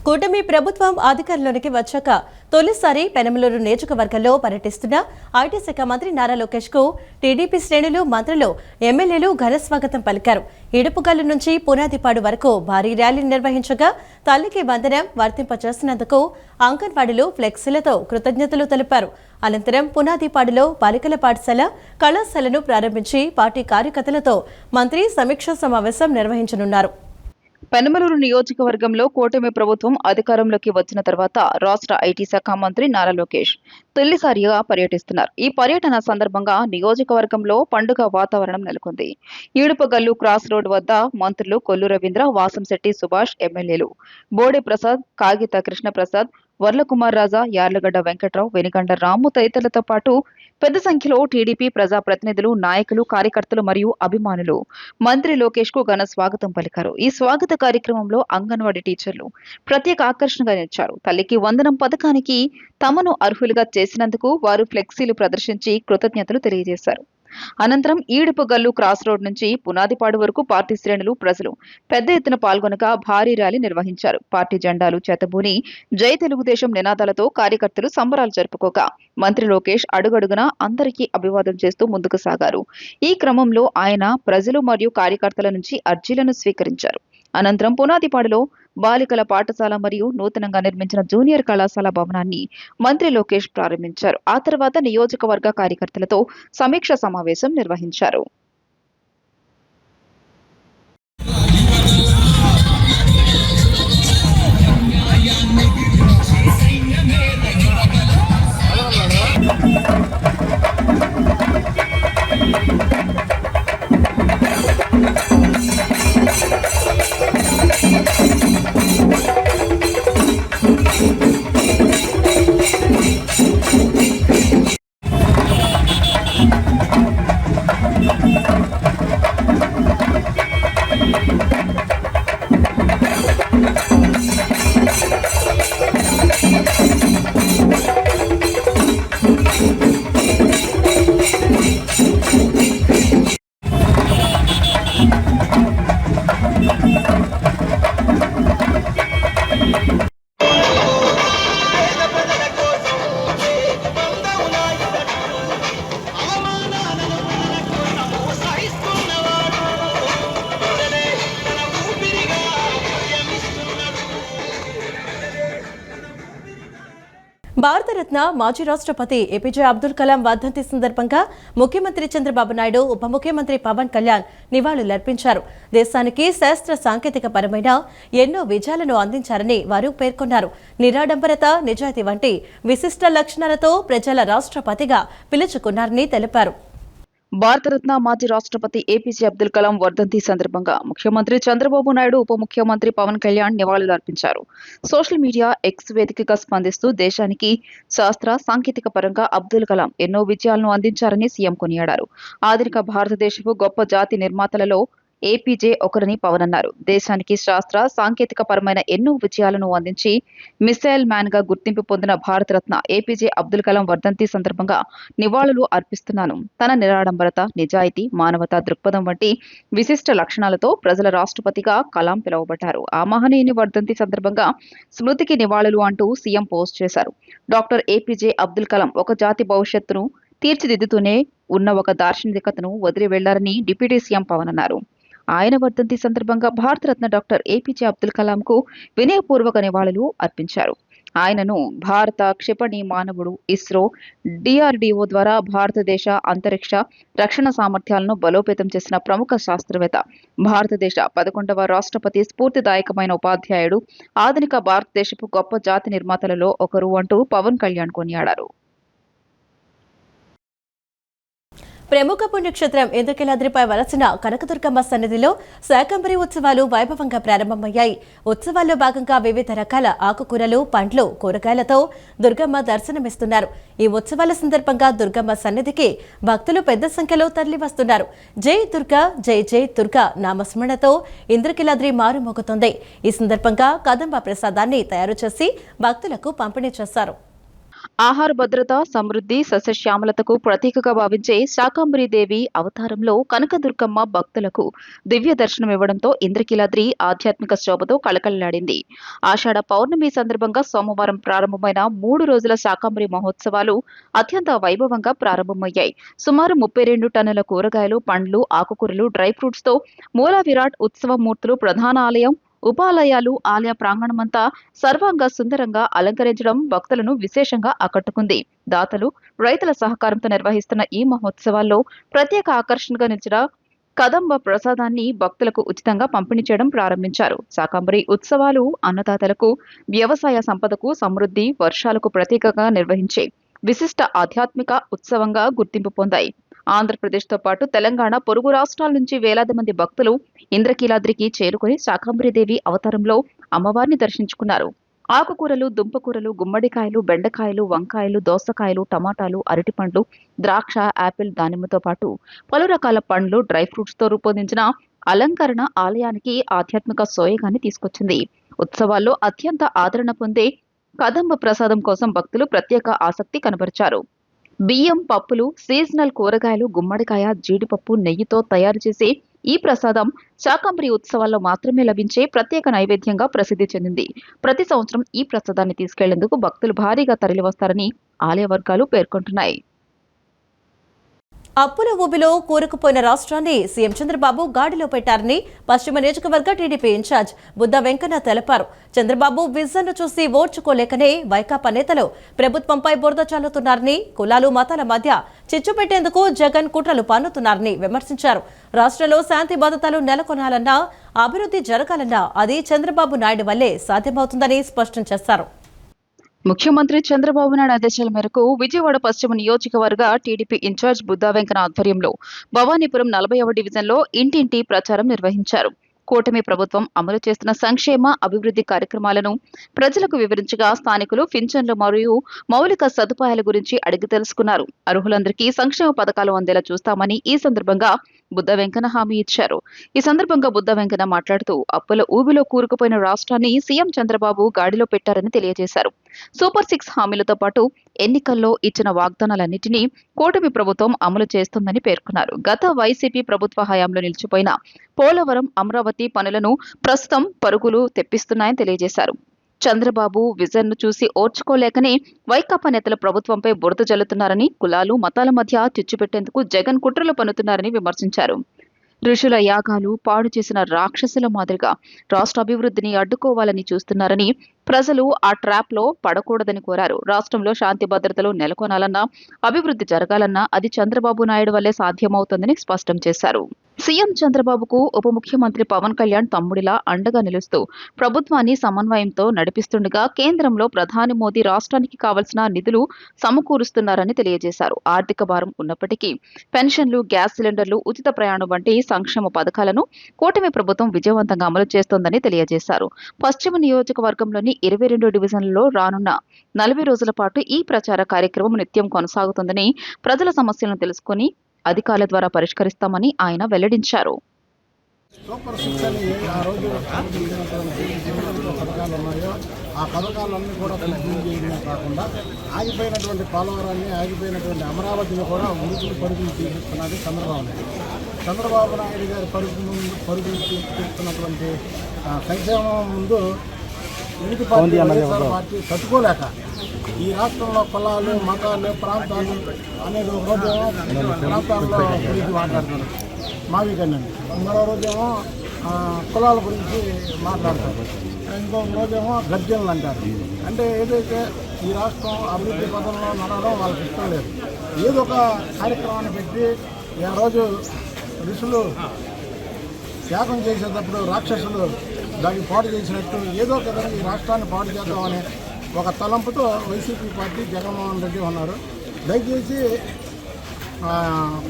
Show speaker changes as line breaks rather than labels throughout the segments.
కూటమి ప్రభుత్వం అధికారంలోకి వచ్చాక తొలిసారి పెనమలూరు నియోజకవర్గంలో పర్యటిస్తున్న ఐటీ శాఖ మంత్రి నారా లోకేష్ కు టీడీపీ శ్రేణులు, మంత్రులు, ఎమ్మెల్యేలు ఘన స్వాగతం పలికారు. ఇడుపుగల్లు నుంచి పునాదిపాడు వరకు భారీ ర్యాలీ నిర్వహించగా తల్లికి వందనం వర్తింపచేసినందుకు అంగన్వాడీలు ఫ్లెక్సీలతో కృతజ్ఞతలు తెలిపారు. అనంతరం పునాదిపాడులో బాలికల పాఠశాల, కళాశాలను ప్రారంభించి పార్టీ కార్యకర్తలతో మంత్రి సమీక్షా సమావేశం నిర్వహించనున్నారు.
పెనమలూరు నియోజకవర్గంలో కూటమి ప్రభుత్వం అధికారంలోకి వచ్చిన తర్వాత రాష్ట్ర ఐటీ శాఖ మంత్రి నారా లోకేష్ తొలిసారిగా పర్యటిస్తున్నారు. ఈ పర్యటన సందర్భంగా నియోజకవర్గంలో పండుగ వాతావరణం నెలకొంది. ఈడుపగల్లు క్రాస్ రోడ్ వద్ద మంత్రులు కొల్లు రవీంద్ర, వాసంశెట్టి సుభాష్, ఎమ్మెల్యేలు బోడే ప్రసాద్, కాగిత కృష్ణప్రసాద్, వర్లకుమార్ రాజా, యార్లగడ్డ వెంకట్రావు, వెనిగండ రాము తదితరులతో పాటు పెద్ద సంఖ్యలో టీడీపీ ప్రజాప్రతినిధులు, నాయకులు, కార్యకర్తలు మరియు అభిమానులు మంత్రి లోకేష్ కు ఘన స్వాగతం పలికారు. ఈ స్వాగత కార్యక్రమంలో అంగన్వాడీ టీచర్లు ప్రత్యేక ఆకర్షణగా నిలిచారు. తల్లికి వందనం పథకానికి తమను అర్హులుగా చేసినందుకు వారు ఫ్లెక్సీలు ప్రదర్శించి కృతజ్ఞతలు తెలియజేశారు. అనంతరం ఈడుపుగల్లు క్రాస్ రోడ్ నుంచి పునాదిపాడు వరకు పార్టీ శ్రేణులు, ప్రజలు పెద్ద ఎత్తున పాల్గొనగా భారీ ర్యాలీ నిర్వహించారు. పార్టీ జెండాలు చేతబూని జై తెలుగుదేశం నినాదాలతో కార్యకర్తలు సంబరాలు జరుపుకోగా మంత్రి లోకేష్ అడుగడుగునా అందరికీ అభివాదం చేస్తూ ముందుకు సాగారు. ఈ క్రమంలో ఆయన ప్రజలు మరియు కార్యకర్తల నుంచి అర్జీలను స్వీకరించారు. అనంతరం పునాదిపాడులో బాలికల పాఠశాల మరియు నూతనంగా నిర్మించిన జూనియర్ కళాశాల భవనాన్ని మంత్రి లోకేష్ ప్రారంభించారు. ఆ తర్వాత నియోజకవర్గ కార్యకర్తలతో సమీక్ష సమావేశం నిర్వహించారు.
భారతరత్న మాజీ రాష్ట్రపతి ఏపీజే అబ్దుల్ కలాం వర్ధంతి సందర్భంగా ముఖ్యమంత్రి చంద్రబాబు నాయుడు, ఉప ముఖ్యమంత్రి పవన్ కళ్యాణ్ నివాళులర్పించారు. దేశానికి శాస్త్ర సాంకేతిక పరమైన ఎన్నో విజయాలను అందించారని వారు పేర్కొన్నారు. నిరాడంబరత, నిజాయితీ వంటి విశిష్ట లక్షణాలతో ప్రజల రాష్ట్రపతిగా పిలుచుకున్నారని తెలిపారు.
భారతరత్న మాజీ రాష్ట్రపతి ఏపీజే అబ్దుల్ కలాం వర్ధంతి సందర్భంగా ముఖ్యమంత్రి చంద్రబాబు నాయుడు, ఉప ముఖ్యమంత్రి పవన్ కళ్యాణ్ నివాళులర్పించారు. సోషల్ మీడియా ఎక్స్ వేదికగా స్పందిస్తూ దేశానికి శాస్త్ర సాంకేతిక పరంగా అబ్దుల్ కలాం ఎన్నో విజయాలను అందించారని సీఎం కొనియాడారు. ఆధునిక భారతదేశపు గొప్ప జాతి నిర్మాతలలో ఏపీజే ఒకరని పవన్ అన్నారు. దేశానికి శాస్త్ర సాంకేతిక పరమైన ఎన్నో విజయాలను అందించి మిసైల్ మ్యాన్ గా గుర్తింపు పొందిన భారతరత్న ఏపీజే అబ్దుల్ కలాం వర్ధంతి సందర్భంగా నివాళులు అర్పిస్తున్నాను. తన నిరాడంబరత, నిజాయితీ, మానవతా దృక్పథం వంటి విశిష్ట లక్షణాలతో ప్రజల రాష్ట్రపతిగా కలాం పిలువబడ్డారు. ఆ మహనీయుని వర్ధంతి సందర్భంగా స్మృతికి నివాళులు అంటూ సీఎం పోస్ట్ చేశారు. డాక్టర్ ఏపీజే అబ్దుల్ కలాం ఒక జాతి భవిష్యత్తును తీర్చిదిద్దుతూనే ఉన్న ఒక దార్శనికతను వదిలి వెళ్లారని డిప్యూటీ సీఎం పవన్ అన్నారు. ఆయన వర్ధంతి సందర్భంగా భారతరత్న డాక్టర్ ఏపీజే అబ్దుల్ కలాం కు వినయపూర్వక నివాళులు అర్పించారు. ఆయనను భారత క్షిపణి మానవుడు, ఇస్రో, డిఆర్డీఓ ద్వారా భారతదేశ అంతరిక్ష రక్షణ సామర్థ్యాలను బలోపేతం చేసిన ప్రముఖ శాస్త్రవేత్త, భారతదేశ 11వ రాష్ట్రపతి, స్ఫూర్తిదాయకమైన ఉపాధ్యాయుడు, ఆధునిక భారతదేశపు గొప్ప జాతి నిర్మాతలలో ఒకరు అంటూ పవన్ కళ్యాణ్ కొనియాడారు.
ప్రముఖ పుణ్యక్షేత్రం ఇంద్రకీలాద్రిపై వలసిన కనకదుర్గమ్మ సన్నిధిలో శాకంబరి ఉత్సవాలు వైభవంగా ప్రారంభమయ్యాయి. ఉత్సవాల్లో భాగంగా వివిధ రకాల ఆకుకూరలు, పండ్లు, కూరగాయలతో దుర్గమ్మ దర్శనమిస్తున్నారు. ఈ ఉత్సవాల సందర్భంగా దుర్గమ్మ సన్నిధికి భక్తులు పెద్ద సంఖ్యలో తరలివస్తున్నారు. జై దుర్గా, జై జై దుర్గా నామస్మరణతో ఇంద్రకీలాద్రి మారుమోగుతోంది. ఈ సందర్భంగా కదంబ ప్రసాదాన్ని తయారు చేసి భక్తులకు పంపిణీ చేశారు.
ఆహార భద్రత, సమృద్ధి, సస్యశ్యామలతకు ప్రతీకగా భావించే శాకంబరీదేవి అవతారంలో కనకదుర్గమ్మ భక్తులకు దివ్య దర్శనమివ్వడంతో ఇంద్రకీలాద్రి ఆధ్యాత్మిక శోభతో కళకళలాడింది. ఆషాఢ పౌర్ణమి సందర్భంగా సోమవారం ప్రారంభమైన 3 రోజుల శాకంబరి మహోత్సవాలు అత్యంత వైభవంగా ప్రారంభమయ్యాయి. సుమారు 32 టన్నుల కూరగాయలు, పండ్లు, ఆకుకూరలు, డ్రై ఫ్రూట్స్ తో మూల విరాట్ ఉత్సవ మూర్తులు ప్రధాన ఆలయం, ఉపాలయాలు, ఆలయ ప్రాంగణమంతా సర్వాంగ సుందరంగా అలంకరించడం భక్తులను విశేషంగా ఆకట్టుకుంది. దాతలు, రైతుల సహకారంతో నిర్వహిస్తున్న ఈ మహోత్సవాల్లో ప్రత్యేక ఆకర్షణగా నిలిచిన కదంబ ప్రసాదాన్ని భక్తులకు ఉచితంగా పంపిణీ చేయడం ప్రారంభించారు. శాకంబరి ఉత్సవాలు అన్నదాతలకు, వ్యవసాయ సంపదకు, సమృద్ధి, వర్షాలకు ప్రతీకగా నిర్వహించే విశిష్ట ఆధ్యాత్మిక ఉత్సవంగా గుర్తింపు పొందాయి. ఆంధ్రప్రదేశ్తో పాటు తెలంగాణ, పొరుగు రాష్ట్రాల నుంచి వేలాది మంది భక్తులు ఇంద్రకీలాద్రికి చేరుకుని శాకంబరీదేవి అవతారంలో అమ్మవారిని దర్శించుకున్నారు. ఆకుకూరలు, దుంపకూరలు, గుమ్మడికాయలు, బెండకాయలు, వంకాయలు, దోసకాయలు, టమాటాలు, అరటిపండ్లు, ద్రాక్ష, యాపిల్, దానిమ్మతో పాటు పలు రకాల పండ్లు, డ్రై ఫ్రూట్స్ తో రూపొందించిన అలంకరణ ఆలయానికి ఆధ్యాత్మిక సోయగాన్ని తీసుకొచ్చింది. ఉత్సవాల్లో అత్యంత ఆదరణ పొందే కదంబ ప్రసాదం కోసం భక్తులు ప్రత్యేక ఆసక్తి కనబరిచారు. బియ్యం, పప్పులు, సీజనల్ కూరగాయలు, గుమ్మడికాయ, జీడిపప్పు, నెయ్యితో తయారు చేసే ఈ ప్రసాదం శాకంబరి ఉత్సవాల్లో మాత్రమే లభించే ప్రత్యేక నైవేద్యంగా ప్రసిద్ధి చెందింది. ప్రతి సంవత్సరం ఈ ప్రసాదాన్ని తీసుకెళ్లేందుకు భక్తులు భారీగా తరలివస్తారని ఆలయ వర్గాలు పేర్కొంటున్నాయి.
అప్పుల ఊబిలో కూరుకుపోయిన రాష్ట్రాన్ని సీఎం చంద్రబాబు గాడిలో పెట్టారని పశ్చిమ నియోజకవర్గ టీడీపీ ఇన్ఛార్జ్ బుద్ధా వెంకన్న తెలిపారు. చంద్రబాబు విజన్ను చూసి ఓర్చుకోలేకనే వైకాపా నేతలు ప్రభుత్వంపై బురద చల్లుతున్నారని, కులాలు, మతాల మధ్య చిచ్చు పెట్టేందుకు జగన్ కుట్రలు పన్నుతున్నారని విమర్శించారు. రాష్ట్రంలో శాంతి భద్రతలు నెలకొనాలన్నా, అభివృద్ధి జరగాలన్నా అది చంద్రబాబు నాయుడు వల్లే సాధ్యమవుతుందని స్పష్టం చేశారు.
ముఖ్యమంత్రి చంద్రబాబు నాయుడు ఆదేశాల మేరకు విజయవాడ పశ్చిమ నియోజకవర్గ టీడీపీ ఇన్ఛార్జ్ బుద్ధా వెంకన్న ఆధ్వర్యంలో భవానీపురం 40వ డివిజన్లో ఇంటింటి ప్రచారం నిర్వహించారు. కూటమి ప్రభుత్వం అమలు చేస్తున్న సంక్షేమ, అభివృద్ధి కార్యక్రమాలను ప్రజలకు వివరించగా స్థానికులు పింఛన్లు మరియు మౌలిక సదుపాయాల గురించి అడిగి తెలుసుకున్నారు. అర్హులందరికీ సంక్షేమ పథకాలు అందేలా చూస్తామని ఈ సందర్భంగా బుద్ధా వెంకన్న హామీ ఇచ్చారు. ఈ సందర్భంగా బుద్ధా వెంకన్న మాట్లాడుతూ అప్పుల ఊబిలో కూరుకుపోయిన రాష్ట్రాన్ని సీఎం చంద్రబాబు గాడిలో పెట్టారని తెలియజేశారు. సూపర్ 6 హామీలతో పాటు ఎన్నికల్లో ఇచ్చిన వాగ్దానాలన్నింటినీ కూటమి ప్రభుత్వం అమలు చేస్తుందని పేర్కొన్నారు. గత వైసీపీ ప్రభుత్వ హయాంలో నిలిచిపోయిన పోలవరం, అమరావతి పనులను ప్రస్తుతం పరుగులు తెప్పిస్తున్నాయని తెలియజేశారు. చంద్రబాబు విజన్ను చూసి ఓర్చుకోలేకనే వైకాపా నేతలు ప్రభుత్వంపై బురద జల్లుతున్నారని, కులాలు, మతాల మధ్య చిచ్చు పెట్టేందుకు జగన్ కుట్రలు పన్నుతున్నారని విమర్శించారు. ఋషుల యాగాలు పాడు చేసిన రాక్షసుల మాదిరిగా రాష్ట్ర అభివృద్ధిని అడ్డుకోవాలని చూస్తున్నారని, ప్రజలు ఆ ట్రాప్ లో పడకూడదని కోరారు. రాష్ట్రంలో శాంతి భద్రతలు నెలకొనాలన్నా, అభివృద్ధి జరగాలన్నా అది చంద్రబాబు నాయుడు వల్లే సాధ్యమవుతుందని స్పష్టం చేశారు. సీఎం చంద్రబాబుకు ఉప ముఖ్యమంత్రి పవన్ కళ్యాణ్ తమ్ముడిలా అండగా నిలుస్తూ ప్రభుత్వాన్ని సమన్వయంతో నడిపిస్తుండగా కేంద్రంలో ప్రధాని మోదీ రాష్ట్రానికి కావలసిన నిధులు సమకూరుస్తున్నారని తెలియజేశారు. ఆర్థిక భారం ఉన్నప్పటికీ పెన్షన్లు, గ్యాస్ సిలిండర్లు, ఉచిత ప్రయాణం వంటి సంక్షేమ పథకాలను కూటమి ప్రభుత్వం విజయవంతంగా అమలు చేస్తోందని తెలియజేశారు. పశ్చిమ నియోజకవర్గంలోని 22 డివిజన్లలో రానున్న 40 రోజుల పాటు ఈ ప్రచార కార్యక్రమం నిత్యం కొనసాగుతుందని, ప్రజల సమస్యలను తెలుసుకుని అధికారుల ద్వారా పరిష్కరిస్తామని ఆయన వెల్లడించారు.
సూపర్ 6 అని ఆ రోజు పథకాలు ఉన్నాయో ఆ పథకాలన్నీ కూడా పూర్తి చేయడమే కాకుండా ఆగిపోయినటువంటి పోలవరాన్ని, ఆగిపోయినటువంటి అమరావతిని కూడా ఉరుకులు పరుగులు తీస్తున్నది చంద్రబాబు నాయుడు గారి పరుగులు తీస్తున్నటువంటి సంక్షేమం ముందు ఇంటి పార్టీ తట్టుకోలేక ఈ రాష్ట్రంలో కులాలు, మతాలు, ప్రాంతాలు అనేది ఒక రోజేమో ప్రాంతాల్లో గురించి మాట్లాడుతున్నారు మావికన్నండి, మరో రోజేమో కులాల గురించి మాట్లాడతారు, ఇంకొక రోజేమో గర్జనలు అంటారు. అంటే ఏదైతే ఈ రాష్ట్రం అభివృద్ధి పథంలో నడవడం వాళ్ళకి ఇష్టం లేదు. ఏదో ఒక కార్యక్రమాన్ని పెట్టి ఆ రోజు ఋషులు త్యాగం చేసేటప్పుడు రాక్షసులు దాన్ని పాడు చేసినట్టు ఏదో ఒక విధంగా ఈ రాష్ట్రాన్ని పాడు చేద్దామనే ఒక తలంపుతో వైసీపీ పార్టీ జగన్మోహన్ రెడ్డి ఉన్నారు. దయచేసి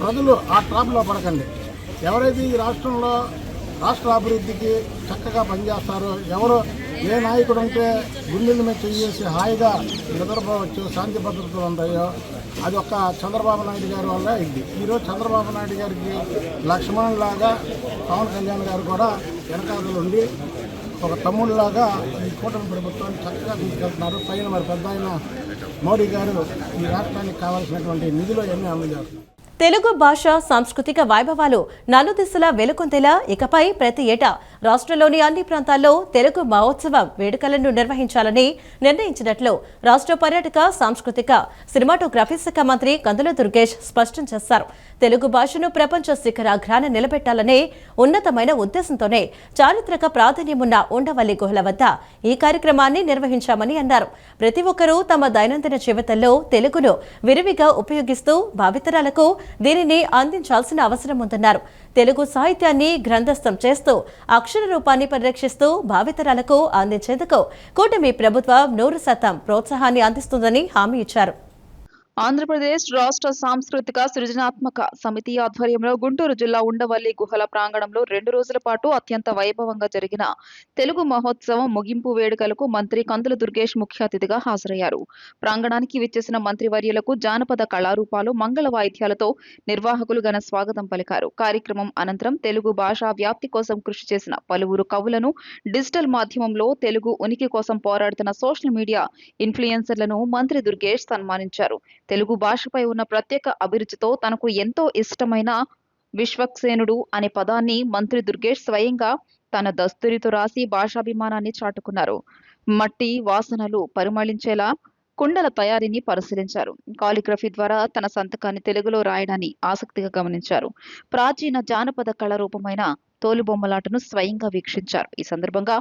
ప్రజలు ఆ ట్రాప్లో పడకండి. ఎవరైతే ఈ రాష్ట్రంలో రాష్ట్ర అభివృద్ధికి చక్కగా పనిచేస్తారో, ఎవరు ఏ నాయకుడు ఉంటే గుండెల మీద చేసి హాయిగా నిద్రపోవచ్చు, శాంతి భద్రతలు ఉంటాయో అది ఒక్క చంద్రబాబు నాయుడు గారి వల్ల ఇది. ఈరోజు చంద్రబాబు నాయుడు గారికి లక్ష్మణులాగా పవన్ కళ్యాణ్ గారు కూడా వెనకాతలు ఉండి ఒక తమ్ముళ్ళలాగా ఈ కూటమి ప్రభుత్వాన్ని చక్కగా తీసుకెళ్తున్నారు. పైన మరి పెద్ద ఆయన మోడీ గారు ఈ రాష్ట్రానికి కావాల్సినటువంటి నిధులు అన్నీ అందజేస్తున్నారు.
తెలుగు భాష సాంస్కృతిక వైభవాలు నలుదిశలా వెలుగొందేలా ఇకపై ప్రతి ఏటా రాష్ట్రంలోని అన్ని ప్రాంతాల్లో తెలుగు మహోత్సవం వేడుకలను నిర్వహించాలని నిర్ణయించినట్లు రాష్ట్ర పర్యాటక సాంస్కృతిక సినిమాటోగ్రఫీ శాఖ మంత్రి కందుల దుర్గేష్ స్పష్టం చేశారు. తెలుగు భాషను ప్రపంచ శిఖరాగ్రాన నిలబెట్టాలనే ఉన్నతమైన ఉద్దేశంతోనే చారిత్రక ప్రాధాన్యమున్న ఉండవల్లి గుహల వద్ద ఈ కార్యక్రమాన్ని నిర్వహించామని అన్నారు. ప్రతి ఒక్కరూ తమ దైనందిన జీవితంలో తెలుగును విరివిగా ఉపయోగిస్తూ భావితరాలకు దీనిని అందించాల్సిన అవసరం ఉందన్నారు. తెలుగు సాహిత్యాన్ని గ్రంథస్థం చేస్తూ అక్షర రూపాన్ని పరిరక్షిస్తూ భావితరాలకు అందించేందుకు కూటమి ప్రభుత్వం 100% ప్రోత్సాహాన్ని అందిస్తుందని హామీ ఇచ్చారు.
ఆంధ్రప్రదేశ్ రాష్ట్ర సాంస్కృతిక సృజనాత్మక సమితి ఆధ్వర్యంలో గుంటూరు జిల్లా ఉండవల్లి గుహల ప్రాంగణంలో 2 రోజుల పాటు అత్యంత వైభవంగా జరిగిన తెలుగు మహోత్సవం ముగింపు వేడుకలకు మంత్రి కందుల దుర్గేష్ ముఖ్య అతిథిగా హాజరయ్యారు. ప్రాంగణానికి విచ్చేసిన మంత్రివర్యులకు జానపద కళారూపాలు, మంగళ వాయిద్యాలతో నిర్వాహకులు ఘన స్వాగతం పలికారు. కార్యక్రమం అనంతరం తెలుగు భాషా వ్యాప్తి కోసం కృషి చేసిన పలువురు కవులను, డిజిటల్ మాధ్యమంలో తెలుగు ఉనికి కోసం పోరాడుతున్న సోషల్ మీడియా ఇన్ఫ్లుయెన్సర్లను మంత్రి దుర్గేష్ సన్మానించారు. తెలుగు భాషపై ఉన్న ప్రత్యేక అభిరుచితో తనకు ఎంతో ఇష్టమైన విశ్వక్సేనుడు అనే పదాన్ని మంత్రి దుర్గేష్ స్వయంగా తన దస్తూరితో రాసి భాషాభిమానాన్ని చాటుకున్నారు. మట్టి వాసనలు పరిమళించేలా కుండల తయారీని పరిశీలించారు. కాలిగ్రఫీ ద్వారా తన సంతకాన్ని తెలుగులో రాయడాన్ని ఆసక్తిగా గమనించారు. ప్రాచీన జానపద కళ రూపమైన తోలుబొమ్మలాటను స్వయంగా వీక్షించారు. ఈ సందర్భంగా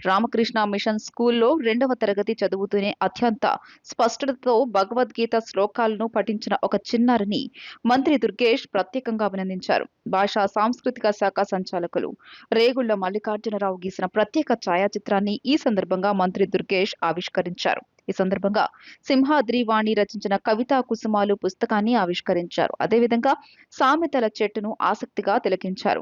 రామకృష్ణ మిషన్ స్కూల్లో 2వ తరగతి చదువుతూనే అత్యంత స్పష్టతతో భగవద్గీత శ్లోకాలను పఠించిన ఒక చిన్నారిని మంత్రి దుర్గేష్ ప్రత్యేకంగా అభినందించారు. భాషా సాంస్కృతిక శాఖ సంచాలకులు రేగుళ్ల మల్లికార్జునరావు గీసిన ప్రత్యేక ఛాయాచిత్రాన్ని ఈ సందర్భంగా మంత్రి దుర్గేష్ ఆవిష్కరించారు. ఈ సందర్భంగా సింహాద్రి వాణి రచించిన కవితా కుసుమాలు పుస్తకాన్ని ఆవిష్కరించారు. అదేవిధంగా సామెతల చెట్టును ఆసక్తిగా తిలకించారు.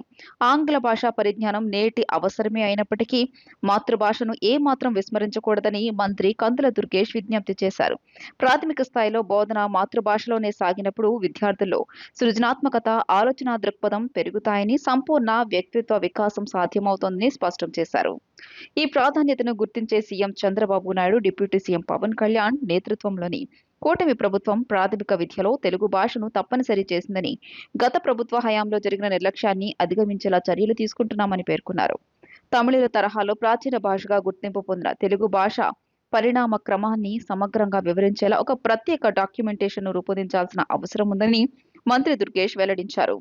ఆంగ్ల భాషా పరిజ్ఞానం నేటి అవసరమే అయినప్పటికీ మాతృభాషను ఏమాత్రం విస్మరించకూడదని మంత్రి కందుల దుర్గేష్ విజ్ఞప్తి చేశారు. ప్రాథమిక స్థాయిలో బోధన మాతృభాషలోనే సాగినప్పుడు విద్యార్థుల్లో సృజనాత్మకత, ఆలోచనా దృక్పథం పెరుగుతాయని, సంపూర్ణ వ్యక్తిత్వ వికాసం సాధ్యమవుతోందని స్పష్టం చేశారు. ఈ ప్రాధాన్యతను గుర్తించే CM Chandrababu Naidu, deputy CM Pawan Kalyan నేతృత్వంలోని కూటమి ప్రభుత్వం ప్రాథమిక విద్యలో తెలుగు భాషను తప్పనిసరి చేసిందని, గత ప్రభుత్వ హయాంలో జరిగిన నిర్లక్ష్యాన్ని అధిగమించేలా చర్యలు తీసుకుంటున్నామని పేర్కొన్నారు. తమిళుల తరహాలో ప్రాచీన భాషగా గుర్తింపు పొందిన తెలుగు భాష పరిణామ క్రమాన్ని సమగ్రంగా వివరించేలా ఒక ప్రత్యేక డాక్యుమెంటేషన్ను రూపొందించాల్సిన అవసరం ఉందని మంత్రి దుర్గేష్ వెల్లడించారు.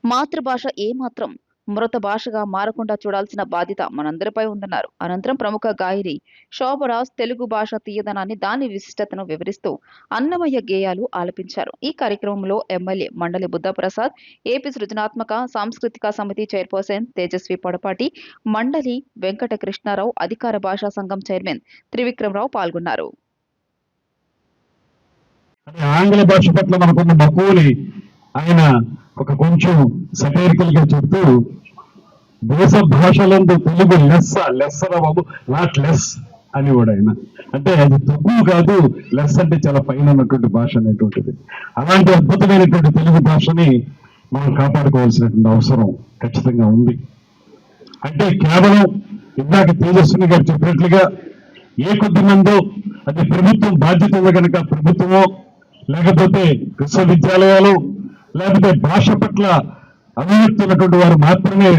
మాతృభాష ఏమాత్రం మృత భాషగా మారకుండా చూడాల్సిన బాధ్యత మనందరిపై ఉందన్నారు. అనంతరం ప్రముఖ గాయని శోభరాజ్ తెలుగు భాష తీయదనాన్ని, దాని విశిష్టతను వివరిస్తూ అన్నమయ్య గేయాలు ఆలపించారు. ఈ కార్యక్రమంలో ఎమ్మెల్యే మండలి బుద్ధప్రసాద్, ఏపీ సృజనాత్మక సాంస్కృతిక సమితి చైర్పర్సన్ తేజస్వి పొడపాటి, మండలి వెంకట కృష్ణారావు, అధికార భాషా సంఘం చైర్మన్ త్రివిక్రమరావు పాల్గొన్నారు.
ఆంగ్ల భాష పట్ల మనకున్న మక్కువని ఆయన ఒక కొంచెం సటైరికల్ గా చెప్తూ, దేశ భాషలందు తెలుగు లెస్సర బాబు, నాట్ లెస్ అని కూడా ఆయన అంటే అది తక్కువ కాదు, లెస్ అంటే చాలా పైన ఉన్నటువంటి భాష అనేటువంటిది. అలాంటి అద్భుతమైనటువంటి తెలుగు భాషని మనం కాపాడుకోవాల్సినటువంటి అవసరం ఖచ్చితంగా ఉంది. అంటే కేవలం ఇందాక తేజస్విని గారు చెప్పినట్లుగా ఏ కొద్ది మందో, అది ప్రభుత్వం బాధ్యత ఉంది కనుక ప్రభుత్వమో, లేకపోతే విశ్వవిద్యాలయాలు, లేకపోతే భాష పట్ల అభివృద్ధి ఉన్నటువంటి వారు మాత్రమే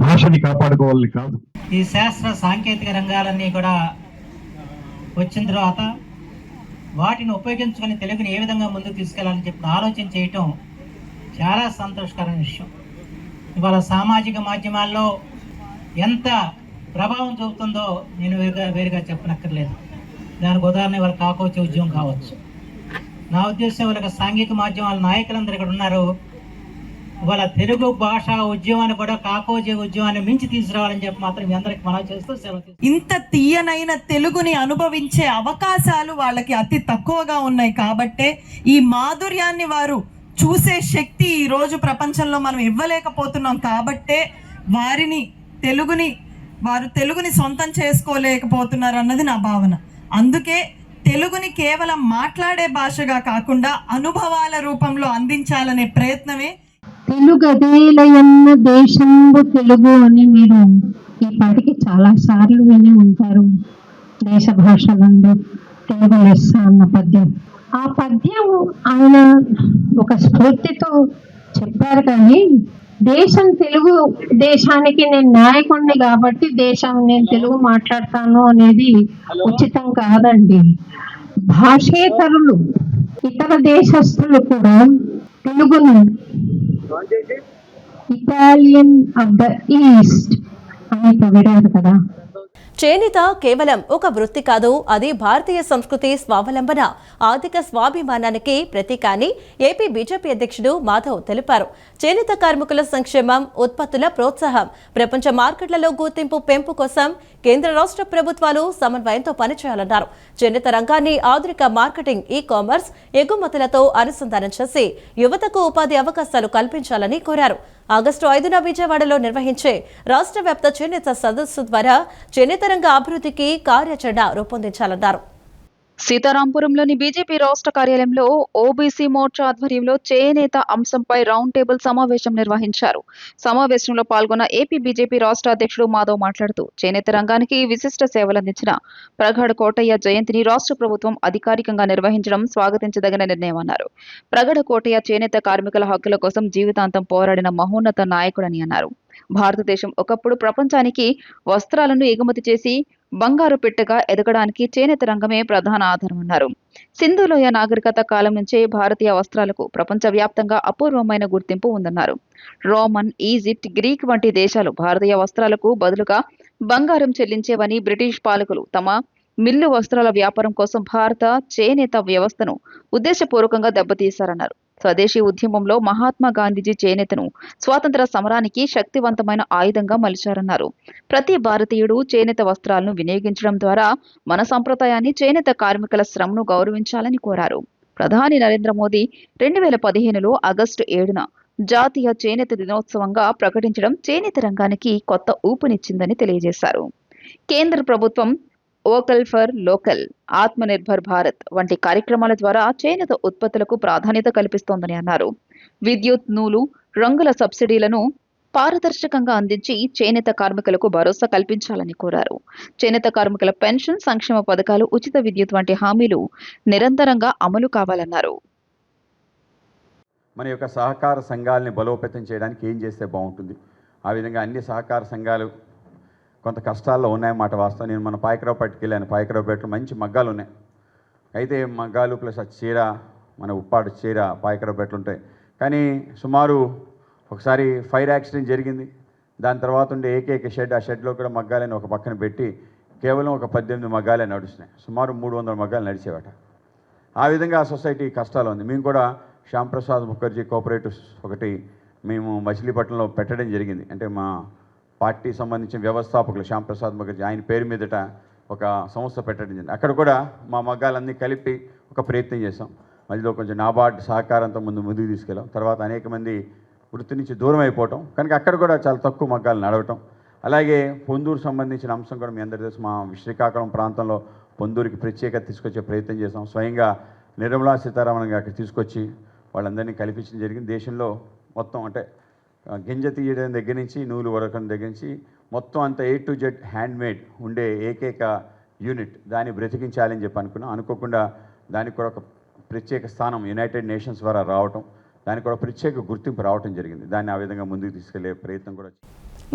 భాషని కాపాడుకోవాలని కాదు.
ఈ శాస్త్ర సాంకేతిక రంగాలన్నీ కూడా వచ్చిన తర్వాత వాటిని ఉపయోగించుకొని తెలుగుని ఏ విధంగా ముందుకు తీసుకెళ్లాలని చెప్పి ఆలోచన చేయటం చాలా సంతోషకరమైన విషయం. ఇవాళ సామాజిక మాధ్యమాల్లో ఎంత ప్రభావం చూపుతుందో నేను వేరుగా చెప్పనక్కర్లేదు. దానికి ఉదాహరణ ఇవాళ కాకోచి ఉద్యమం కావచ్చు. నా ఉద్దేశం వాళ్ళకి సాంఘిక మాధ్యమాల నాయకులందరూ ఇక్కడ ఉన్నారు. వాళ్ళ తెలుగు భాష ఉద్యమాన్ని కూడా కాకోజీ ఉద్యమాన్ని మించి తీసుకురావాలని చెప్పి మాత్రం మీ అందరికి మనం చేస్తూ సెలవు.
ఇంత తీయనైన తెలుగుని అనుభవించే అవకాశాలు వాళ్ళకి అతి తక్కువగా ఉన్నాయి కాబట్టే ఈ మాధుర్యాన్ని వారు చూసే శక్తి ఈ రోజు ప్రపంచంలో మనం ఇవ్వలేకపోతున్నాం. కాబట్టే వారు తెలుగుని సొంతం చేసుకోలేకపోతున్నారు అన్నది నా భావన. అందుకే తెలుగుని కేవలం మాట్లాడే భాషగా కాకుండా అనుభవాల రూపంలో అందించాలనే ప్రయత్నమే
తెలుగదేలయన్న దేశంబు తెలుగు అని మీరు ఈ పాటికి చాలా సార్లు విని ఉంటారు. దేశ భాషలందు తెలుగు లెస్స అన్న పద్యం. ఆ పద్యం ఆయన ఒక స్ఫూర్తితో చెప్పారు, కానీ దేశం తెలుగు దేశానికి నేను నాయకుడిని కాబట్టి నేను తెలుగు మాట్లాడతాను అనేది ఉచితం కాదండి. భాషేతరులు ఇతర దేశస్తులు కూడా తెలుగును ఇటాలియన్ ఆఫ్ ద ఈస్ట్ అని పొగిడారు కదా.
చేనేత కేవలం ఒక వృత్తి కాదు, అది భారతీయ సంస్కృతి, స్వావలంబన, ఆర్థిక స్వాభిమానానికి ప్రతీక అని ఏపీ బీజేపీ అధ్యక్షుడు మాధవ్ తెలిపారు. చేనేత కార్మికుల సంక్షేమం, ఉత్పత్తుల ప్రోత్సాహం, ప్రపంచ మార్కెట్లలో గుర్తింపు పెంపు కోసం కేంద్ర రాష్ట్ర ప్రభుత్వాలు సమన్వయంతో పనిచేయాలన్నారు. చేనేత రంగాన్ని ఆధునిక మార్కెటింగ్, ఈ కామర్స్, ఎగుమతులతో అనుసంధానం చేసి యువతకు ఉపాధి అవకాశాలు కల్పించాలని కోరారు. ఆగస్టు 5న విజయవాడలో నిర్వహించే రాష్ట్ర వ్యాప్త చేనేత సదస్సు ద్వారా చేనేత రంగ అభివృద్ధికి కార్యాచరణ రూపొందించాలన్నారు.
సీతారాంపురంలోని బీజేపీ రాష్ట్ర కార్యాలయంలో ఓబీసీ మోర్చా ఆధ్వర్యంలో చేనేత అంశంపై రౌండ్ టేబుల్ సమావేశం నిర్వహించారు. సమావేశంలో పాల్గొన్న ఏపీ బీజేపీ రాష్ట్ర అధ్యక్షుడు మాధవ్ మాట్లాడుతూ, చేనేత రంగానికి విశిష్ట సేవలందించిన ప్రగడ కోటయ్య జయంతిని రాష్ట్ర ప్రభుత్వం అధికారికంగా నిర్వహించడం స్వాగతించదగిన నిర్ణయమన్నారు. ప్రగడ కోటయ్య చేనేత కార్మికుల హక్కుల కోసం జీవితాంతం పోరాడిన మహోన్నత నాయకుడని అన్నారు. భారతదేశం ఒకప్పుడు ప్రపంచానికి వస్త్రాలను ఎగుమతి చేసి బంగారు పెట్టెగా ఎదగడానికి చేనేత రంగమే ప్రధాన ఆధారమన్నారు. సింధులోయ నాగరికత కాలం నుంచే భారతీయ వస్త్రాలకు ప్రపంచవ్యాప్తంగా అపూర్వమైన గుర్తింపు ఉందన్నారు. రోమన్, ఈజిప్ట్, గ్రీక్ వంటి దేశాలు భారతీయ వస్త్రాలకు బదులుగా బంగారం చెల్లించేవని బ్రిటిష్ పాలకులు తమ మిల్లు వస్త్రాల వ్యాపారం కోసం భారత చేనేత వ్యవస్థను ఉద్దేశపూర్వకంగా దెబ్బతీశారన్నారు. స్వదేశీ ఉద్యమంలో మహాత్మా గాంధీజీ చేనేతను స్వాతంత్ర సమరానికి శక్తివంతమైన ఆయుధంగా మలిచారన్నారు. ప్రతి భారతీయుడు చేనేత వస్త్రాలను వినియోగించడం ద్వారా మన సంప్రదాయాన్ని, చేనేత కార్మికుల శ్రమను గౌరవించాలని కోరారు. ప్రధాని నరేంద్ర మోదీ 2015లో ఆగస్టు 7న జాతీయ చేనేత దినోత్సవంగా ప్రకటించడం చేనేత రంగానికి కొత్త ఊపునిచ్చిందని తెలియజేశారు. కేంద్ర ప్రభుత్వం vocal for local, Atmanirbhar Bharat వంటి కార్యక్రమాల ద్వారా చేనేత ఉత్పత్తులకు ప్రాధాన్యత కల్పిస్తోందని అన్నారు. విద్యుత్, నూలు, రంగుల సబ్సిడీలను పారదర్శకంగా అందించి చేనేత కార్మికులకు భరోసా కల్పించాలని కోరారు. చేనేత కార్మికుల పెన్షన్, సంక్షేమ పథకాలు, ఉచిత విద్యుత్ వంటి హామీలు నిరంతరంగా అమలు కావాలన్నారు.
మన యొక్క సహకార సంఘాలని బలోపేతం చేయడానికి ఏం చేస్తే బాగుంటుంది? ఆ విధంగా అన్ని సహకార సంఘాలు కొంత కష్టాల్లో ఉన్నాయన్నమాట. వాస్తవం నేను మన పాయకరావుపేటకి వెళ్ళాను. పాయకరావుపేటలో మంచి మగ్గాలు ఉన్నాయి. అయితే మగ్గాలు ప్లస్ ఆ చీర, మన ఉప్పాడు చీర పాయకరావుపేటలు ఉంటాయి. కానీ సుమారు ఒకసారి ఫైర్ యాక్సిడెంట్ జరిగింది. దాని తర్వాత ఉండే ఏకైక షెడ్, ఆ షెడ్లో కూడా మగ్గాలని ఒక పక్కన పెట్టి కేవలం ఒక 18 మగ్గాలే నడుస్తున్నాయి. సుమారు 300 మగ్గాలు నడిచేవాట. ఆ విధంగా ఆ సొసైటీ కష్టాలు ఉంది. మేము కూడా శ్యాంప్రసాద్ ముఖర్జీ కోఆపరేటివ్స్ ఒకటి మేము మచిలీపట్నంలో పెట్టడం జరిగింది. అంటే మా పార్టీ సంబంధించిన వ్యవస్థాపకులు శ్యాంప్రసాద్ ముఖర్జీ ఆయన పేరు మీదట ఒక సంస్థ పెట్టడం జరిగింది. అక్కడ కూడా మా మగ్గాలన్నీ కలిపి ఒక ప్రయత్నం చేసాం. మధ్యలో కొంచెం నాబార్డ్ సహకారంతో ముందుకు తీసుకెళ్ళాం. తర్వాత అనేక మంది వృత్తి నుంచి దూరం అయిపోవటం, కనుక అక్కడ కూడా చాలా తక్కువ మగ్గాలు నడవటం. అలాగే పొందూరు సంబంధించిన అంశం కూడా మీ అందరి తెలుసు. మా శ్రీకాకుళం ప్రాంతంలో పొందూరుకి ప్రత్యేకత తీసుకొచ్చే ప్రయత్నం చేసాం. స్వయంగా నిర్మలా సీతారామన్ గారికి తీసుకొచ్చి వాళ్ళందరినీ కల్పించడం జరిగింది. దేశంలో మొత్తం అంటే గింజ తీయడం దగ్గర నుంచి నూలు వరకం దగ్గర నుంచి మొత్తం అంతా A to Z హ్యాండ్మేడ్ ఉండే ఏకైక యూనిట్, దాన్ని బ్రతికించాలని చెప్పి అనుకున్నాం. అనుకోకుండా దానికి కూడా ఒక ప్రత్యేక స్థానం యునైటెడ్ నేషన్స్ ద్వారా రావటం, దానికి కూడా ప్రత్యేక గుర్తింపు రావటం జరిగింది. దాన్ని ఆ విధంగా ముందుకు తీసుకెళ్లే ప్రయత్నం కూడా.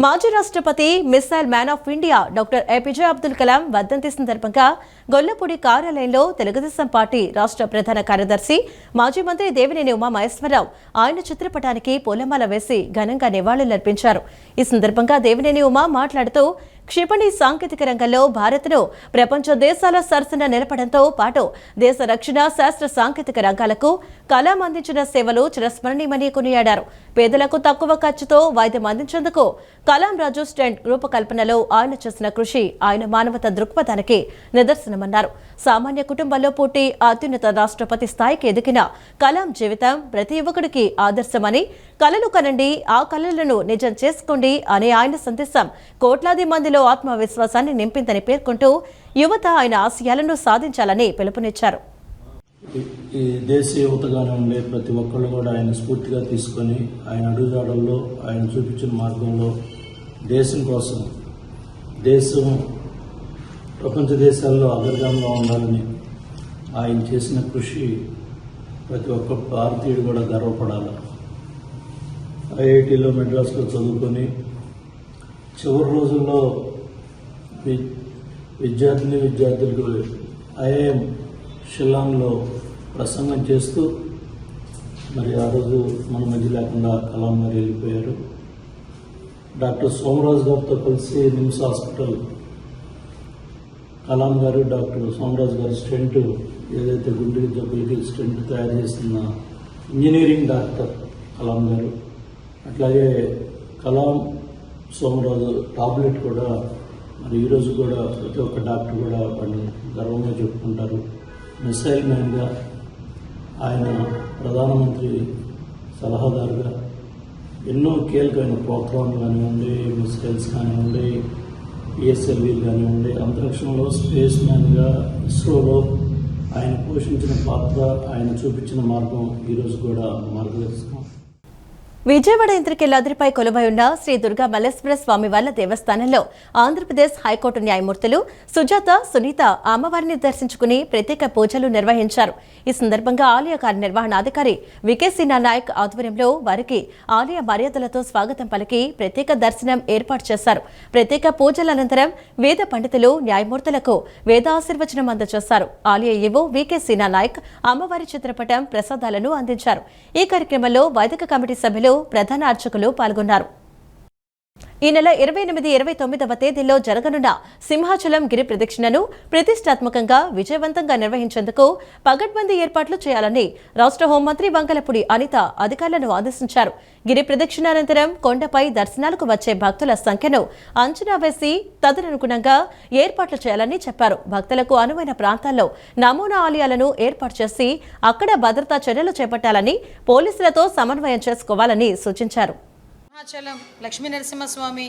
మాజీ రాష్ట్రపతి, missile man of India doctor APJ Abdul Kalam వర్ధంతి సందర్భంగా గొల్లపూడి కార్యాలయంలో తెలుగుదేశం పార్టీ రాష్ట్ర ప్రధాన కార్యదర్శి, మాజీ మంత్రి దేవినేని ఉమామహేశ్వరరావు ఆయన చిత్రపటానికి పూలమాల వేసి ఘనంగా నివాళులర్పించారు. ఈ సందర్భంగా దేవినేని ఉమా మాట్లాడుతూ, క్షిపణి సాంకేతిక రంగంలో భారత్ను ప్రపంచ దేశాల సరసన నిలపడంతో పాటు దేశ రక్షణ, శాస్త్ర సాంకేతిక రంగాలకు కలాం అందించిన సేవలు చిరస్మరణీయమని కొనియాడారు. పేదలకు తక్కువ ఖర్చుతో వైద్యం అందించేందుకు కలాం రాజు స్టెంట్ రూపకల్పనలో ఆయన చేసిన కృషి ఆయన మానవత దృక్పథానికి నిదర్శనమన్నారు. సామాన్య కుటుంబంలో పుట్టి అత్యున్నత రాష్ట్రపతి స్థాయికి ఎదిగిన కలాం జీవితం ప్రతి యువకుడికి ఆదర్శమని, కలలు కనండి, ఆ కలలను నిజం చేసుకోండి అనే ఆయన సందేశం కోట్లాది మందిలో ఆత్మవిశ్వాసాన్ని నింపిందని పేర్కొంటూ యువత ఆయన ఆశయాలను సాధించాలని పిలుపునిచ్చారు.
ఈ దేశ యువత కానివ్వండి, ప్రతి ఒక్కళ్ళు కూడా ఆయన స్ఫూర్తిగా తీసుకొని ఆయన అడుగుజాడల్లో ఆయన చూపించిన మార్గంలో దేశం కోసం, దేశం ప్రపంచ దేశాల్లో అగ్రగామిగా ఉండాలని ఆయన చేసిన కృషి ప్రతి ఒక్క భారతీయుడు కూడా గర్వపడాలి. ఐఐటిలో మెడ్రాస్లో చదువుకొని చివరి రోజుల్లో విద్యార్థులకు ఐఐఎం షిల్లాంగ్లో ప్రసంగం చేస్తూ మరి ఆ రోజు మన మధ్య లేకుండా కలాం గారు వెళ్ళిపోయారు. డాక్టర్ సోమరాజు గారితో కలిసి నిమ్స్ హాస్పిటల్ కలాం గారు, డాక్టర్ సోమరాజు గారు స్టెంట్ ఏదైతే గుండె జబ్బులకి స్టెంట్ తయారు చేస్తున్న ఇంజనీరింగ్ డాక్టర్ కలాం గారు. అట్లాగే కలాం సోమరాజు టాబ్లెట్ కూడా మరి ఈరోజు కూడా ప్రతి ఒక్క డాక్టర్ కూడా వాడిని గర్వంగా చెప్పుకుంటారు. మిసైల్ మ్యాన్గా ఆయన ప్రధానమంత్రి సలహాదారుగా ఎన్నో కీలకమైన ప్రోగ్రాంలు కానివ్వండి, మిసైల్స్ కానివ్వండి, పిఎస్ఎల్వీలు కానివ్వండి, అంతరిక్షంలో స్పేస్ మ్యాన్గా ఇస్రోలో ఆయన పోషించిన పాత్ర, ఆయన చూపించిన మార్గం ఈరోజు కూడా మార్గదర్శకం.
విజయవాడ ఇంద్రకీలాద్రిపై కొలువై ఉన్న శ్రీ దుర్గా మల్లేశ్వర స్వామివార్ల దేవస్థానంలో ఆంధ్రప్రదేశ్ హైకోర్టు న్యాయమూర్తులు సుజాత, సునీత అమ్మవారిని దర్శించుకుని ప్రత్యేక పూజలు నిర్వహించారు. ఈ సందర్భంగా ఆలయ కార్యనిర్వహణాధికారి వికేసీనా నాయక్ ఆధ్వర్యంలో వారికి ఆలయ మర్యాదలతో స్వాగతం పలికి ప్రత్యేక దర్శనం ఏర్పాటు చేశారు. ప్రత్యేక పూజల అనంతరం వేద పండితులు న్యాయమూర్తులకు వేదాశీర్వచనం అందజేశారు. ఆలయ ఈవో వికేసీనా నాయక్ అమ్మవారి చిత్రపటం ప్రసాదాలను అందించారు. ఈ కార్యక్రమంలో వైదిక కమిటీ సభ్యులు, ప్రధాన అర్చకులు పాల్గొన్నారు. ఈ నెల 28-29వ తేదీల్లో జరగనున్న సింహాచలం గిరి ప్రదక్షిణను ప్రతిష్టాత్మకంగా విజయవంతంగా నిర్వహించేందుకు పగడ్బందీ ఏర్పాట్లు చేయాలని రాష్ట్ర హోంమంత్రి వంగలపూడి అనిత అధికారులను ఆదేశించారు. గిరి ప్రదక్షిణ అనంతరం కొండపై దర్శనాలకు వచ్చే భక్తుల సంఖ్యను అంచనా వేసి తదనుగుణంగా ఏర్పాట్లు చేయాలని చెప్పారు. భక్తులకు అనువైన ప్రాంతాల్లో నమూనా ఆలయాలను ఏర్పాటు చేసి అక్కడ భద్రతా చర్యలు చేపట్టాలని, పోలీసులతో సమన్వయం చేసుకోవాలని సూచించారు.
సింహాచలం లక్ష్మీ నరసింహస్వామి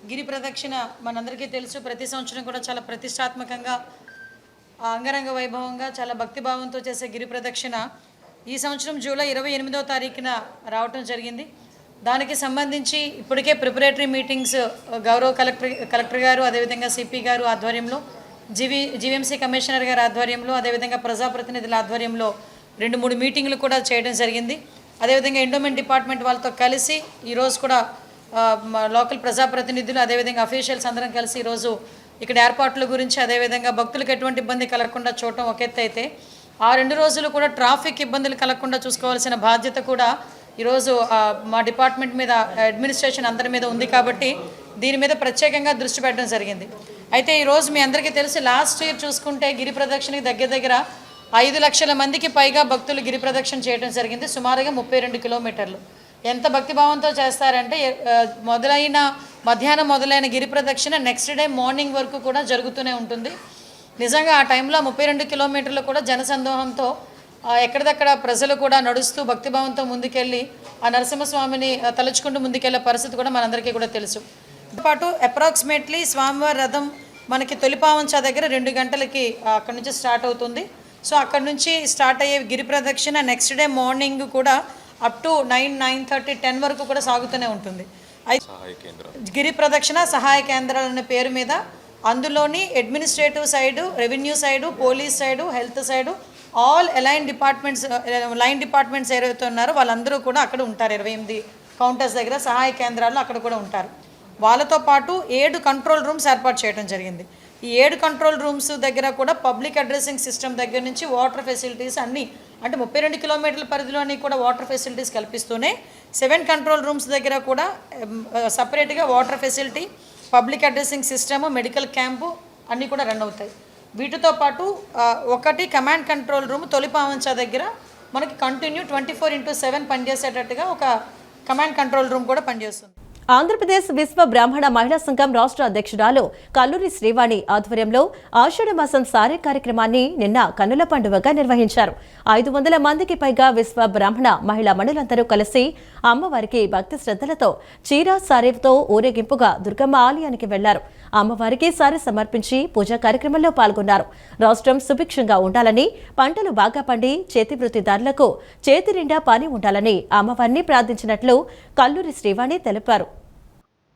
గిరి ప్రదక్షిణ మనందరికీ తెలుసు. ప్రతి సంవత్సరం కూడా చాలా ప్రతిష్టాత్మకంగా, అంగరంగ వైభవంగా, చాలా భక్తిభావంతో చేసే గిరి ప్రదక్షిణ ఈ సంవత్సరం జూలై 28వ తారీఖున రావటం జరిగింది. దానికి సంబంధించి ఇప్పటికే ప్రిపరేటరీ మీటింగ్స్ గౌరవ కలెక్టర్ గారు, అదేవిధంగా సిపి గారు ఆధ్వర్యంలో, జీవీఎంసీ కమిషనర్ గారి ఆధ్వర్యంలో, అదేవిధంగా ప్రజాప్రతినిధుల ఆధ్వర్యంలో 2-3 మీటింగ్లు కూడా చేయడం జరిగింది. అదేవిధంగా ఎండోమెంట్ డిపార్ట్మెంట్ వాళ్ళతో కలిసి ఈరోజు కూడా లోకల్ ప్రజాప్రతినిధులు, అదేవిధంగా అఫీషియల్స్ అందరం కలిసి ఈరోజు ఇక్కడ ఏర్పాట్ల గురించి, అదేవిధంగా భక్తులకు ఎటువంటి ఇబ్బంది కలగకుండా చూడటం ఒక ఎత్తు అయితే, ఆ 2 రోజులు కూడా ట్రాఫిక్ ఇబ్బందులు కలగకుండా చూసుకోవాల్సిన బాధ్యత కూడా ఈరోజు మా డిపార్ట్మెంట్ మీద, అడ్మినిస్ట్రేషన్ అందరి మీద ఉంది. కాబట్టి దీని మీద ప్రత్యేకంగా దృష్టి పెట్టడం జరిగింది. అయితే ఈరోజు మీ అందరికీ తెలుసు, లాస్ట్ ఇయర్ చూసుకుంటే గిరి ప్రదక్షిణకి దగ్గర 5 లక్షల మందికి పైగా భక్తులు గిరి ప్రదక్షిణ చేయడం జరిగింది. సుమారుగా 32 కిలోమీటర్లు. ఎంత భక్తిభావంతో చేస్తారంటే మధ్యాహ్నం మొదలైన గిరి ప్రదక్షిణ నెక్స్ట్ డే మార్నింగ్ వరకు కూడా జరుగుతూనే ఉంటుంది. నిజంగా ఆ టైంలో 32 కిలోమీటర్లు కూడా జనసందోహంతో ఎక్కడిదక్కడ ప్రజలు కూడా నడుస్తూ భక్తిభావంతో ముందుకెళ్ళి ఆ నరసింహస్వామిని తలుచుకుంటూ ముందుకెళ్లే పరిస్థితి కూడా మనందరికీ కూడా తెలుసు. పాటు అప్రాక్సిమేట్లీ స్వామివారి రథం మనకి తొలిపావంచ దగ్గర 2 గంటలకి అక్కడి నుంచి స్టార్ట్ అవుతుంది. సో అక్కడ నుంచి స్టార్ట్ అయ్యే గిరి ప్రదక్షిణ నెక్స్ట్ డే మార్నింగ్ కూడా అప్ టు 9, 9:30, 10 వరకు కూడా సాగుతూనే ఉంటుంది. గిరి ప్రదక్షిణ సహాయ కేంద్రాలు అనే పేరు మీద అందులోని administrative side, revenue side, police side, health side, all line departments ఏవైతే ఉన్నారో వాళ్ళందరూ కూడా అక్కడ ఉంటారు. 28 కౌంటర్స్ దగ్గర సహాయ కేంద్రాల్లో అక్కడ కూడా ఉంటారు. వాళ్ళతో పాటు 7 కంట్రోల్ రూమ్స్ ఏర్పాటు చేయడం జరిగింది. ఈ 7 కంట్రోల్ రూమ్స్ దగ్గర కూడా పబ్లిక్ అడ్రసింగ్ సిస్టమ్ దగ్గర నుంచి వాటర్ ఫెసిలిటీస్ అన్నీ, అంటే 32 కిలోమీటర్ల పరిధిలోని కూడా వాటర్ ఫెసిలిటీస్ కల్పిస్తూనే 7 కంట్రోల్ రూమ్స్ దగ్గర కూడా సపరేట్గా water facility, public addressing system, medical camp అన్నీ కూడా రన్ అవుతాయి. వీటితో పాటు 1 కమాండ్ కంట్రోల్ రూమ్ తొలిపావంచ దగ్గర మనకి కంటిన్యూ 24/7 పనిచేసేటట్టుగా ఒక కమాండ్ కంట్రోల్ రూమ్ కూడా పనిచేస్తుంది.
ఆంధ్రప్రదేశ్ విశ్వ బ్రాహ్మణ మహిళా సంఘం రాష్ట్ర అధ్యక్షురాలు కల్లూరి శ్రీవాణి ఆధ్వర్యంలో ఆషాఢమాసం సారే కార్యక్రమాన్ని నిన్న కన్నుల పండుగగా నిర్వహించారు. 500 మందికి పైగా విశ్వ బ్రాహ్మణ మహిళా మణులందరూ కలిసి అమ్మవారికి భక్తి శ్రద్ధలతో చీర సారేతో ఊరేగింపుగా దుర్గమ్మ ఆలయానికి వెళ్లారు. అమ్మవారికి సారె సమర్పించి పూజా కార్యక్రమంలో పాల్గొన్నారు. రాష్ట్రం సుభిక్షంగా ఉండాలని, పంటలు బాగా పండి చేతి వృత్తిదారులకు చేతి నిండా పని ఉండాలని అమ్మవారిని ప్రార్థించినట్లు కల్లూరి శ్రీవాణి తెలిపారు.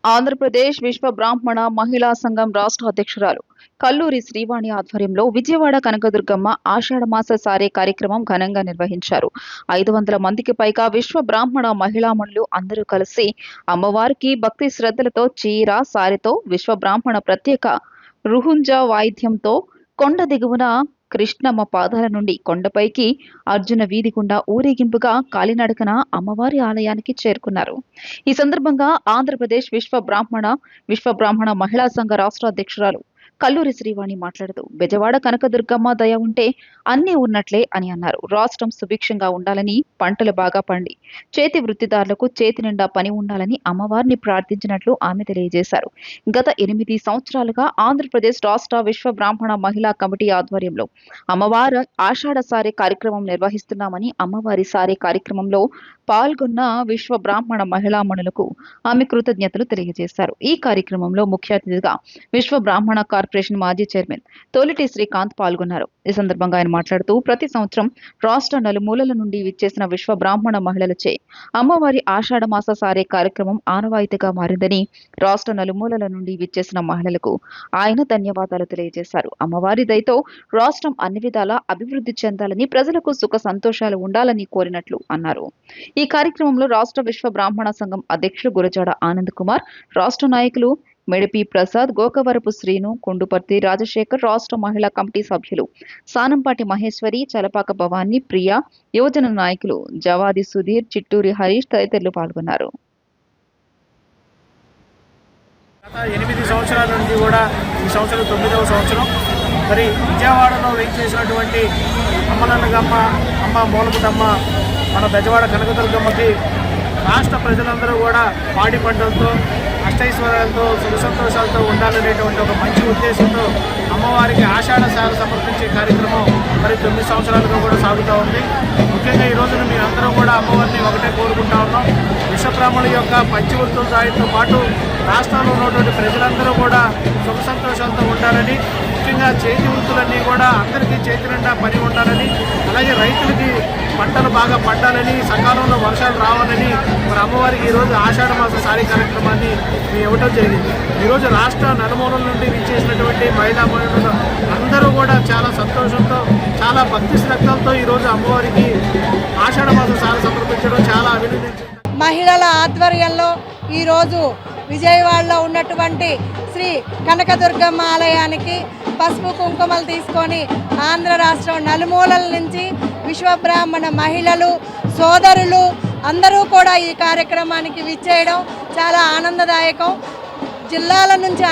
ఆంధ్రప్రదేశ్ విశ్వ బ్రాహ్మణ మహిళా సంఘం రాష్ట్ర అధ్యక్షురాలు కల్లూరి శ్రీవాణి ఆధ్వర్యంలో విజయవాడ కనకదుర్గమ్మ ఆషాఢమాస సారే కార్యక్రమం ఘనంగా నిర్వహించారు. 500 మందికి పైగా విశ్వ బ్రాహ్మణ మహిళామణులు అందరూ కలిసి అమ్మవారికి భక్తి శ్రద్ధలతో చీర సారెతో విశ్వ బ్రాహ్మణ ప్రత్యేక రుహుంజా వాయిద్యంతో కొండ దిగువన కృష్ణమ్మ పాదాల నుండి కొండపైకి అర్జున వీధి గుండా ఊరేగింపుగా కాలినడకన అమ్మవారి ఆలయానికి చేరుకున్నారు. ఈ సందర్భంగా ఆంధ్రప్రదేశ్ విశ్వ బ్రాహ్మణ మహిళా సంఘ రాష్ట్ర అధ్యక్షురాలు కల్లూరి శ్రీవాణి మాట్లాడుతూ బెజవాడ కనకదుర్గమ్మ దయ ఉంటే అన్నీ ఉన్నట్లే అని అన్నారు. రాష్ట్రం సుభిక్షంగా ఉండాలని, పంటలు బాగా పండి చేతి వృత్తిదారులకు చేతి నిండా పని ఉండాలని అమ్మవారిని ప్రార్థించినట్లు ఆమె తెలియజేశారు. గత 8 సంవత్సరాలుగా ఆంధ్రప్రదేశ్ రాష్ట్ర విశ్వ బ్రాహ్మణ మహిళా కమిటీ ఆధ్వర్యంలో అమ్మవారి ఆషాఢ సారే కార్యక్రమం నిర్వహిస్తున్నామని, అమ్మవారి సారే కార్యక్రమంలో పాల్గొన్న విశ్వ బ్రాహ్మణ మహిళామణులకు ఆమె కృతజ్ఞతలు తెలియజేశారు. ఈ కార్యక్రమంలో ముఖ్య అతిథిగా విశ్వ బ్రాహ్మణ కార్పొరేషన్ మాజీ చైర్మన్ తోలిటి శ్రీకాంత్ పాల్గొన్నారు. ఈ సందర్భంగా ఆయన మాట్లాడుతూ ప్రతి సంవత్సరం రాష్ట్ర నలుమూలల నుండి విచ్చేసిన విశ్వ బ్రాహ్మణ మహిళలచే అమ్మవారి ఆషాఢమాస సారే కార్యక్రమం ఆనవాయితీగా మారిందని, రాష్ట్ర నలుమూలల నుండి విచ్చేసిన మహిళలకు ఆయన ధన్యవాదాలు తెలియజేశారు. అమ్మవారి దయతో రాష్ట్రం అన్ని విధాలా అభివృద్ధి చెందాలని, ప్రజలకు సుఖ సంతోషాలు ఉండాలని కోరినట్లు అన్నారు. ఈ కార్యక్రమంలో రాష్ట్ర విశ్వ బ్రాహ్మణ సంఘం అధ్యక్షుడు గురజాడ ఆనంద్ కుమార్, రాష్ట్ర నాయకులు మెడిపి ప్రసాద్, గోకవరపు శ్రీను, కొండుపర్తి రాజశేఖర్, రాష్ట్ర మహిళా కమిటీ సభ్యులు సానంపాటి మహేశ్వరి, చలపాక భవానీ, ప్రియా, యువజన నాయకులు జవాది సుధీర్, చిట్టూరి హరీష్ తదితరులు పాల్గొన్నారు.
గత 8 సంవత్సరాల నుండి కూడా ఈ సంవత్సరం 9వ సంవత్సరం మరి విజయవాడలో వేయించేసినటువంటి అమ్మలన్నగమ్మ, అమ్మ మూలపుటమ్మ, మన బెజవాడ కనకదుర్గమ్మకి రాష్ట్ర ప్రజలందరూ కూడా పాడి పంటలతో, అష్టైశ్వర్యాలతో, సుఖ సంతోషాలతో ఉండాలనేటువంటి ఒక మంచి ఉద్దేశంతో అమ్మవారికి ఆషాఢ సార సమర్పించే కార్యక్రమం మరి 9 సంవత్సరాలుగా కూడా సాగుతూ ఉంది. ముఖ్యంగా ఈ రోజున మీరందరూ కూడా అమ్మవారిని ఒకటే కోరుకుంటా ఉన్నాం. విశ్వబ్రాహ్మణుల యొక్క పంచవృత్తుల సాయంతో పాటు రాష్ట్రంలో ఉన్నటువంటి ప్రజలందరూ కూడా సుఖ సంతోషాలతో ఉండాలని, ముఖ్యంగా చేతి వృత్తులన్నీ కూడా అందరికీ చేతి నిండా పని ఉండాలని, అలాగే రైతులకి పంటలు బాగా పండాలని, సకాలంలో వర్షాలు రావాలని మరి అమ్మవారికి ఈరోజు ఆషాఢ మాస సారీ కార్యక్రమాన్ని మేము ఇవ్వటం జరిగింది. ఈరోజు రాష్ట్ర నలుమూలల నుండి విచ్చేసినటువంటి మహిళా మహిళలు అందరూ కూడా చాలా సంతోషంతో, చాలా భక్తి శ్రద్ధలతో ఈరోజు అమ్మవారికి ఆషాఢ మాస సారీ సమర్పించడం చాలా అభినందించింది.
మహిళల ఆధ్వర్యంలో ఈరోజు విజయవాడలో ఉన్నటువంటి శ్రీ కనకదుర్గమ్మ ఆలయానికి పసుపు కుంకుమలు తీసుకొని ఆంధ్ర రాష్ట్రం నలుమూలల నుంచి విశ్వబ్రాహ్మణ మహిళలు, సోదరులు అందరూ కూడా ఈ కార్యక్రమానికి విచ్చేయడం చాలా ఆనందదాయకం.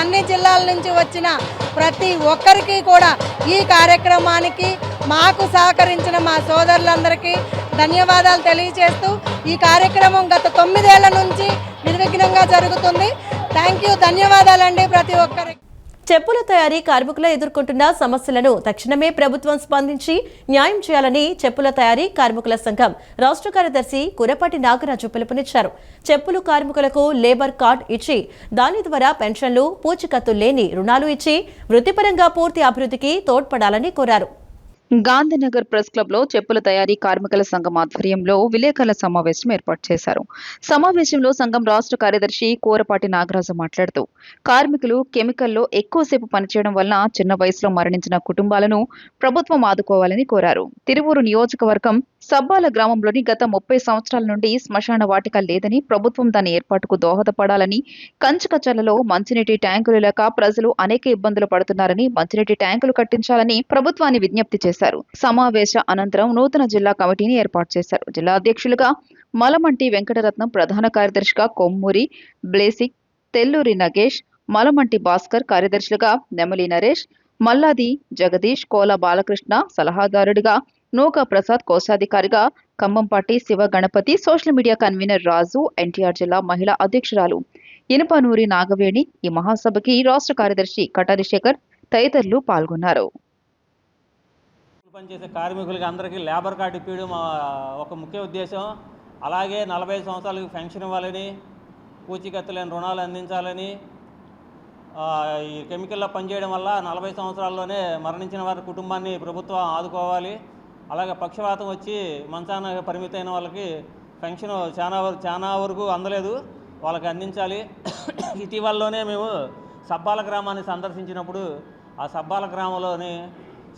అన్ని జిల్లాల నుంచి వచ్చిన ప్రతి ఒక్కరికి కూడా ఈ కార్యక్రమానికి మాకు సహకరించిన మా సోదరులందరికీ ధన్యవాదాలు తెలియజేస్తూ ఈ కార్యక్రమం గత 9 ఏళ్ల నుంచి నిర్విఘ్నంగా జరుగుతుంది. థ్యాంక్ యూ, ధన్యవాదాలండి ప్రతి ఒక్కరికి.
చెప్పుల తయారీ కార్మికులు ఎదుర్కొంటున్న సమస్యలను తక్షణమే ప్రభుత్వం స్పందించి న్యాయం చేయాలని చెప్పుల తయారీ కార్మికుల సంఘం రాష్ట్ర కార్యదర్శి కురపాటి నాగరాజు పిలుపునిచ్చారు. చెప్పులు కార్మికులకు లేబర్ కార్డు ఇచ్చి దాని ద్వారా పెన్షన్లు, పూచికత్తు లేని రుణాలు ఇచ్చి వృత్తిపరంగా పూర్తి అభివృద్ధికి తోడ్పడాలని కోరారు.
గాంధీనగర్ ప్రెస్ క్లబ్ లో చెప్పుల తయారీ కార్మికుల సంఘం ఆధ్వర్యంలో విలేకరుల సమావేశం ఏర్పాటు చేశారు. సమావేశంలో సంఘం రాష్ట్ర కార్యదర్శి కోరపాటి నాగరాజు మాట్లాడుతూ కార్మికులు కెమికల్లో ఎక్కువసేపు పనిచేయడం వల్ల చిన్న వయసులో మరణించిన కుటుంబాలను ప్రభుత్వం ఆదుకోవాలని కోరారు. తిరువూరు నియోజకవర్గం సబ్బాల గ్రామంలోని గత 30 సంవత్సరాల నుండి శ్మశాన వాటిక లేదని, ప్రభుత్వం దాని ఏర్పాటుకు దోహదపడాలని, కంచుకచర్లలో మంచినీటి ట్యాంకులు లేక ప్రజలు అనేక ఇబ్బందులు పడుతున్నారని, మంచినీటి ట్యాంకులు కట్టించాలని ప్రభుత్వాన్ని విజ్ఞప్తి చేశారు. సమావేశ అనంతరం నూతన జిల్లా కమిటీని ఏర్పాటు చేశారు. జిల్లా అధ్యక్షులుగా మలమంటి వెంకటరత్నం, ప్రధాన కార్యదర్శిగా కొమ్మూరి బ్లేసిక్, తెల్లూరి నగేష్, మలమంటి భాస్కర్, కార్యదర్శులుగా నెమలి నరేష్, మల్లాది జగదీష్, కోల బాలకృష్ణ, సలహాదారుడిగా నూక ప్రసాద్, కోశాధికారిగా Kambampati Siva Ganapathi, social media convener Raju, NTR జిల్లా మహిళా అధ్యక్షురాలు ఇనపనూరి నాగవేణి, ఈ మహాసభకి రాష్ట్ర కార్యదర్శి కటారి శేఖర్ తదితరులు పాల్గొన్నారు.
పనిచేసే కార్మికులకి అందరికీ లేబర్ కార్డు ఇప్పించడం ఒక ముఖ్య ఉద్దేశం. అలాగే 45 సంవత్సరాలకి పెన్షన్ ఇవ్వాలని, పూచీకత్తులేని రుణాలు అందించాలని, ఈ కెమికల్లో పనిచేయడం వల్ల 40 సంవత్సరాల్లోనే మరణించిన వారి కుటుంబాన్ని ప్రభుత్వం ఆదుకోవాలి. అలాగే పక్షవాతం వచ్చి మంచాన పరిమితమైన వాళ్ళకి పెన్షన్ చాలా వరకు అందలేదు, వాళ్ళకి అందించాలి. ఇటీవలలోనే మేము సబ్బాల గ్రామాన్ని సందర్శించినప్పుడు ఆ సబ్బాల గ్రామంలోని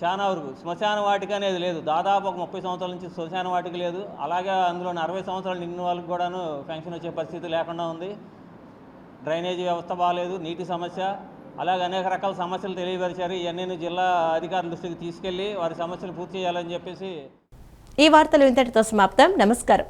చాలా వరకు శ్మశాన వాటిక అనేది లేదు. దాదాపు ఒక 30 సంవత్సరాల నుంచి శ్మశాన వాటిక లేదు. అలాగే అందులో 40 సంవత్సరాలు నిండిన వాళ్ళకి కూడాను పెన్షన్ వచ్చే పరిస్థితి లేకుండా ఉంది. డ్రైనేజీ వ్యవస్థ బాగాలేదు, నీటి సమస్య, అలాగే అనేక రకాల సమస్యలు తెలియపరిచారు. ఇవన్నీ జిల్లా అధికారుల దృష్టికి తీసుకెళ్లి వారి సమస్యలు పూర్తి చేయాలని చెప్పేసి.
ఈ వార్తలు ఇంతటితో సమాప్తం. నమస్కారం.